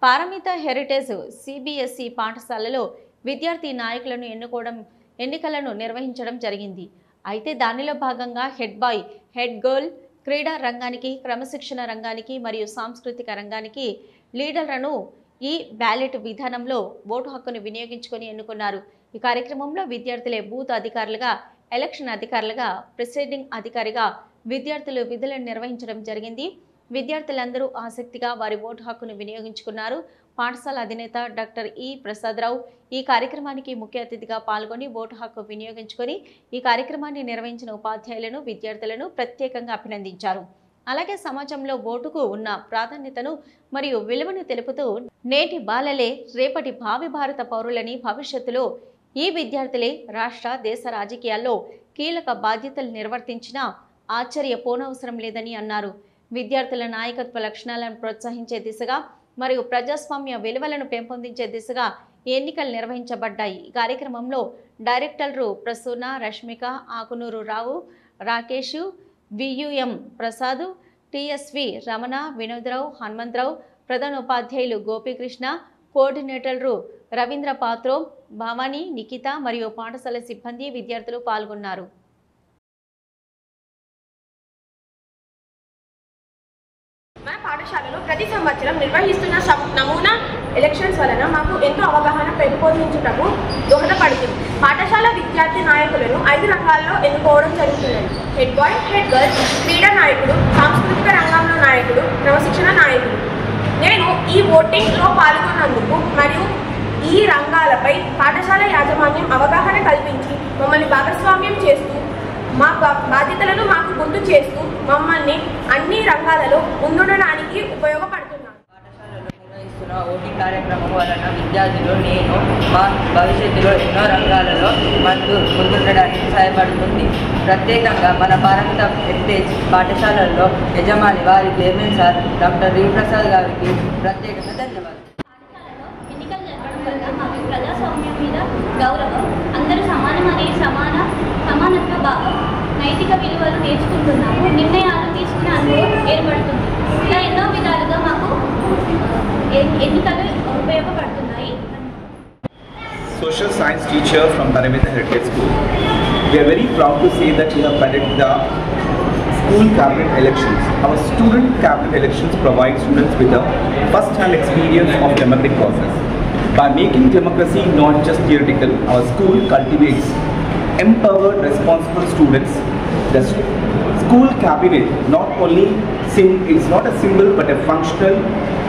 Paramita heritage CBSE పాఠశాలలో విద్యార్థి నాయకులను ఎన్నికలను నిర్వహించడం జరిగింది. అయితే దానిలో భాగంగా హెడ్ బాయ్, హెడ్ గర్ల్, క్రీడా రంగానికి, క్రమశిక్షణ రంగానికి మరియు సాంస్కృతిక రంగానికి లీడర్లను ఈ బ్యాలెట్ విధానంలో ఓటు హక్కును వినియోగించుకొని ఎన్నుకున్నారు. ఈ కార్యక్రమంలో విద్యార్థులే బూత్ అధికారులుగా, ఎలక్షన్ అధికారులుగా, ప్రిసైడింగ్ అధికారిగా విద్యార్థులు విధులను నిర్వహించడం జరిగింది. విద్యార్థులందరూ ఆసక్తిగా వారి ఓటు హక్కును వినియోగించుకున్నారు. పాఠశాల అధినేత డాక్టర్ ఈ ప్రసాదరావు ఈ కార్యక్రమానికి ముఖ్య అతిథిగా పాల్గొని ఓటు హక్కు వినియోగించుకొని ఈ కార్యక్రమాన్ని నిర్వహించిన ఉపాధ్యాయులను, విద్యార్థులను ప్రత్యేకంగా అభినందించారు. అలాగే సమాజంలో ఓటుకు ఉన్న ప్రాధాన్యతను మరియు విలువను తెలుపుతూ నేటి బాలలే రేపటి భావి భారత పౌరులని, భవిష్యత్తులో ఈ విద్యార్థులే రాష్ట్ర, దేశ రాజకీయాల్లో కీలక బాధ్యతలు నిర్వర్తించినా ఆశ్చర్యపోనవసరం లేదని అన్నారు. విద్యార్థుల నాయకత్వ లక్షణాలను ప్రోత్సహించే దిశగా మరియు ప్రజాస్వామ్య విలువలను పెంపొందించే దిశగా ఎన్నికలు నిర్వహించబడ్డాయి. ఈ కార్యక్రమంలో డైరెక్టర్లు ప్రసూన, రష్మిక, ఆకునూరు రావు, రాకేష్, వియుఎం ప్రసాద్, టిఎస్వి రమణ, వినోద్రావు, హనుమంతరావు, ప్రధానోపాధ్యాయులు గోపీకృష్ణ, కోఆర్డినేటర్లు రవీంద్ర పాత్రో, భవానీ, నిఖిత మరియు పాఠశాల సిబ్బంది, విద్యార్థులు పాల్గొన్నారు. మన పాఠశాలలో ప్రతి సంవత్సరం నిర్వహిస్తున్న నమూనా ఎలక్షన్స్ వలన మాకు ఎంతో అవగాహన పెంపొందించుటకు దోహదపడుతుంది. పాఠశాల విద్యార్థి నాయకులను 5 రంగాల్లో ఎన్నుకోవడం జరుగుతుంది. హెడ్ బాయ్, హెడ్ గర్ల్, క్రీడా నాయకుడు, సాంస్కృతిక రంగంలో నాయకుడు, క్రమశిక్షణ నాయకుడు. నేను ఈ ఓటింగ్లో పాల్గొన్నందుకు మరియు ఈ రంగాలపై పాఠశాల యాజమాన్యం అవగాహన కల్పించి మమ్మల్ని భాగస్వామ్యం చేస్తూ, మా బాధ్యతలను మాకు గుర్తు చేస్తూ మమ్మల్ని అన్ని రంగాలలో ముందుండడానికి ఉపయోగపడుతున్నాను. పాఠశాలలో నిర్వహిస్తున్న ఓటింగ్ కార్యక్రమం వలన విద్యార్థులు నేను మా భవిష్యత్తులో ఎన్నో రంగాలలో ముందుండడానికి సహాయపడుతుంది. ప్రత్యేకంగా మన పారమిత హెరిటేజ్ పాఠశాలల్లో యజమాని వారి chairman sir doctor V Prasad గారికి ప్రత్యేకంగా ధన్యవాదాలు. ఎన్నికలు జరగడం వల్ల మాకు ప్రజాస్వామ్యం మీద గౌరవం, అందరూ సమానమనే సమానత్వ భావం, నైతిక విలువలు నేర్చుకుంటున్నాము. నిర్ణయాలు తీసుకునే అనుభవం ఏర్పడుతుంది. ఇలా ఎన్నో విధాలుగా మాకు ఎన్నికలు ఉపయోగపడుతున్నాయి. Social science teacher from Paramita Heritage School. We are very proud to say that we have conducted the school cabinet elections. Our student cabinet elections provide students with a first-hand experience of democratic process. By making democracy not just theoretical, our school cultivates empowered, responsible students. The school cabinet not only is not a symbol but a functional